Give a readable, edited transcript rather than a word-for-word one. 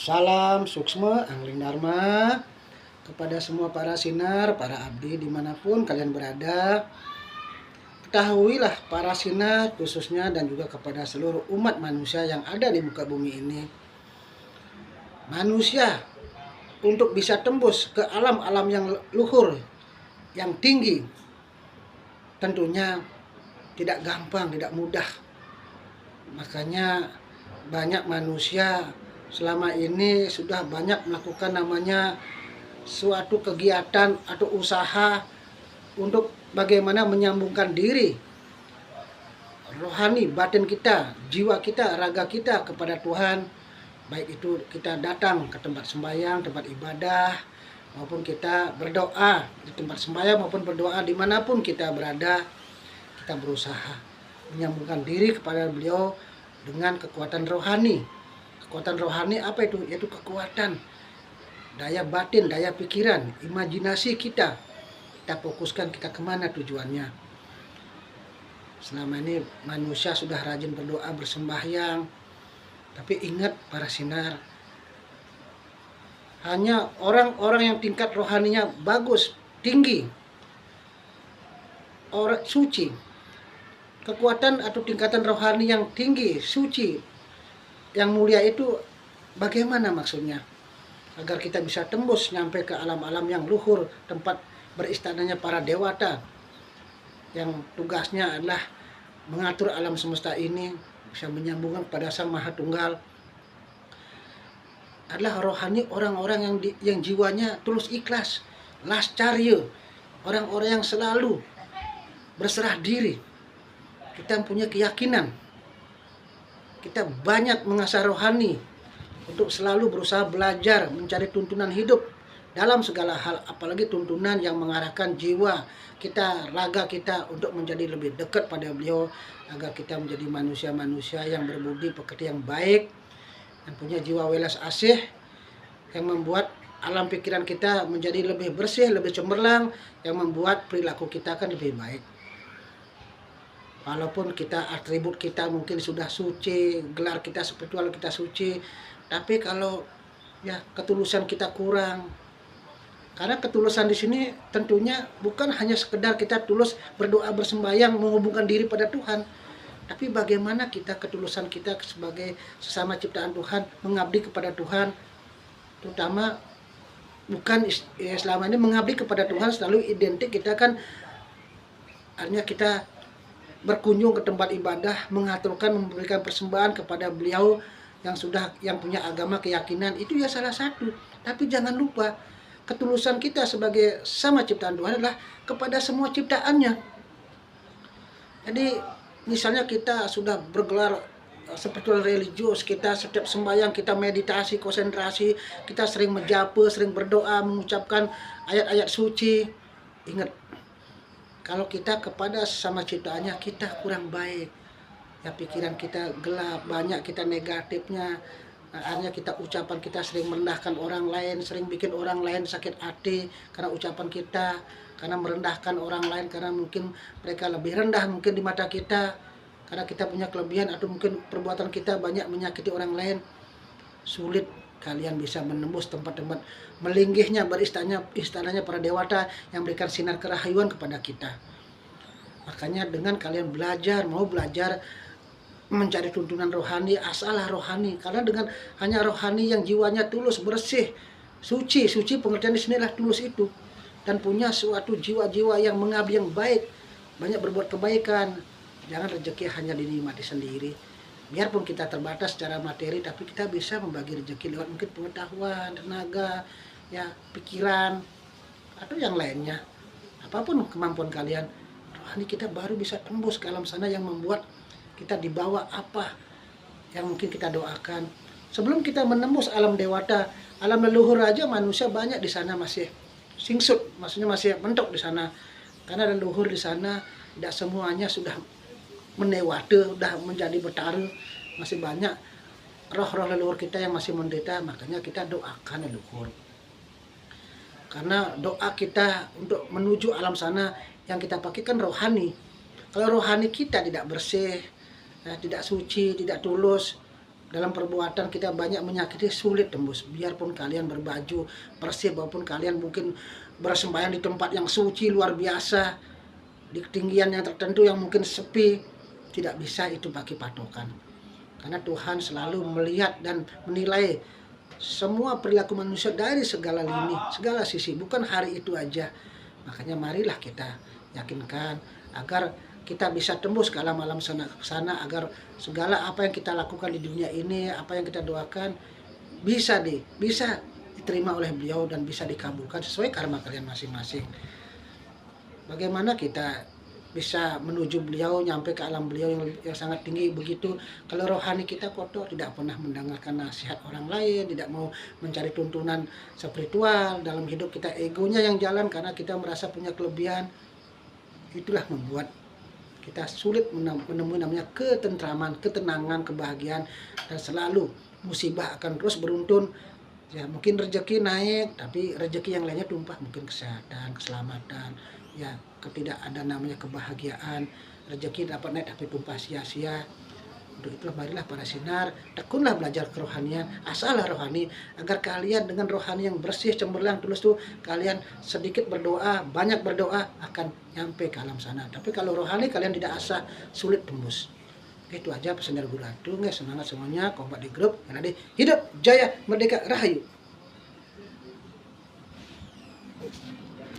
Salam suksma angling dharma kepada semua para sinar, para abdi dimanapun kalian berada. Ketahuilah para sinar khususnya dan juga kepada seluruh umat manusia yang ada di muka bumi ini. Manusia untuk bisa tembus ke alam-alam yang luhur, yang tinggi, tentunya tidak gampang, tidak mudah. Makanya banyak manusia selama ini sudah banyak melakukan namanya suatu kegiatan atau usaha untuk bagaimana menyambungkan diri rohani, batin kita, jiwa kita, raga kita kepada Tuhan. Baik itu kita datang ke tempat sembahyang, tempat ibadah, maupun kita berdoa di tempat sembahyang maupun berdoa dimanapun kita berada. Kita berusaha menyambungkan diri kepada beliau dengan kekuatan rohani. Kekuatan rohani apa itu? Yaitu kekuatan daya batin, daya pikiran, imajinasi kita. Kita fokuskan kita kemana tujuannya. Selama ini manusia sudah rajin berdoa, bersembahyang. Tapi ingat para sinar, hanya orang-orang yang tingkat rohaninya bagus, tinggi, orang suci, kekuatan atau tingkatan rohani yang tinggi, suci, yang mulia itu bagaimana maksudnya? Agar kita bisa tembus nyampe ke alam-alam yang luhur, tempat beristananya para dewata yang tugasnya adalah mengatur alam semesta ini, bisa menyambungkan pada Sang Maha Tunggal. Adalah rohani orang-orang yang jiwanya tulus ikhlas, lascarya, orang-orang yang selalu berserah diri. Kita punya keyakinan, kita banyak mengasah rohani untuk selalu berusaha belajar, mencari tuntunan hidup dalam segala hal, apalagi tuntunan yang mengarahkan jiwa kita, raga kita untuk menjadi lebih dekat pada beliau, agar kita menjadi manusia-manusia yang berbudi pekerti yang baik, yang punya jiwa welas asih, yang membuat alam pikiran kita menjadi lebih bersih, lebih cemerlang, yang membuat perilaku kita kan lebih baik. Walaupun kita atribut kita mungkin sudah suci, gelar kita spiritual kita suci, tapi kalau ya ketulusan kita kurang. Karena ketulusan di sini tentunya bukan hanya sekedar kita tulus berdoa, bersembahyang, menghubungkan diri pada Tuhan, tapi bagaimana kita ketulusan kita sebagai sesama ciptaan Tuhan, mengabdi kepada Tuhan, terutama bukan ya, selama ini mengabdi kepada Tuhan selalu identik kita kan artinya kita berkunjung ke tempat ibadah, mengaturkan, memberikan persembahan kepada beliau yang punya agama, keyakinan, itu ya salah satu. Tapi jangan lupa ketulusan kita sebagai sama ciptaan Tuhan adalah kepada semua ciptaannya. Jadi misalnya kita sudah bergelar spiritual religius, kita setiap sembahyang, kita meditasi, konsentrasi, kita sering menjapa, sering berdoa, mengucapkan ayat-ayat suci. Ingat, kalau kita kepada sesama ciptaannya kita kurang baik, ya pikiran kita gelap, banyak kita negatifnya, akhirnya kita ucapan kita sering merendahkan orang lain, sering bikin orang lain sakit hati karena ucapan kita, karena merendahkan orang lain karena mungkin mereka lebih rendah mungkin di mata kita, karena kita punya kelebihan atau mungkin perbuatan kita banyak menyakiti orang lain. Sulit kalian bisa menembus tempat-tempat melinggihnya istananya para dewata yang memberikan sinar kerahayuan kepada kita. Makanya dengan kalian mau belajar mencari tuntunan rohani, asalah rohani, karena dengan hanya rohani yang jiwanya tulus, bersih, suci pengertian di sinilah tulus itu, dan punya suatu jiwa-jiwa yang mengabdi yang baik, banyak berbuat kebaikan. Jangan rezeki hanya dinikmati sendiri. Biarpun kita terbatas secara materi, tapi kita bisa membagi rezeki lewat mungkin pengetahuan, tenaga, ya pikiran, atau yang lainnya. Apapun kemampuan kalian, rohani kita baru bisa tembus ke alam sana yang membuat kita dibawa apa yang mungkin kita doakan. Sebelum kita menembus alam dewata, alam leluhur aja manusia banyak di sana masih singsut, maksudnya masih mentok di sana. Karena leluhur di sana tidak semuanya sudah menewata, sudah menjadi betara, masih banyak roh-roh leluhur kita yang masih menderita. Makanya kita doakan leluhur. Karena doa kita untuk menuju alam sana yang kita pakai kan rohani. Kalau rohani kita tidak bersih, tidak suci, tidak tulus, dalam perbuatan kita banyak menyakiti, sulit tembus. Biarpun kalian berbaju bersih, maupun kalian mungkin bersembahyang di tempat yang suci luar biasa, di ketinggian yang tertentu yang mungkin sepi, tidak bisa itu pakai patokan. Karena Tuhan selalu melihat dan menilai semua perilaku manusia dari segala lini, segala sisi, bukan hari itu aja. Makanya marilah kita yakinkan agar kita bisa tembus ke alam sana, agar segala apa yang kita lakukan di dunia ini, apa yang kita doakan bisa diterima oleh beliau dan bisa dikabulkan sesuai karma kalian masing-masing. Bagaimana kita bisa menuju beliau, nyampe ke alam beliau yang sangat tinggi begitu, kalau rohani kita kotor, tidak pernah mendengarkan nasihat orang lain, tidak mau mencari tuntunan spiritual dalam hidup kita, egonya yang jalan karena kita merasa punya kelebihan. Itulah membuat kita sulit menemui namanya ketentraman, ketenangan, kebahagiaan, dan selalu musibah akan terus beruntun. Ya mungkin rezeki naik, tapi rezeki yang lainnya tumpah, mungkin kesehatan, keselamatan, ya ketidak ada namanya kebahagiaan. Rezeki dapat naik tapi tumpah sia-sia. Untuk itulah marilah para sinar, tekunlah belajar kerohanian, asalah rohani, agar kalian dengan rohani yang bersih, cemerlang, tulus tuh, kalian sedikit berdoa, banyak berdoa, akan nyampe ke alam sana. Tapi kalau rohani kalian tidak asah, sulit tembus. Itu aja pesan dari Guru Atung ya, semangat semuanya, kompak di grup, yang ada hidup jaya merdeka rahayu.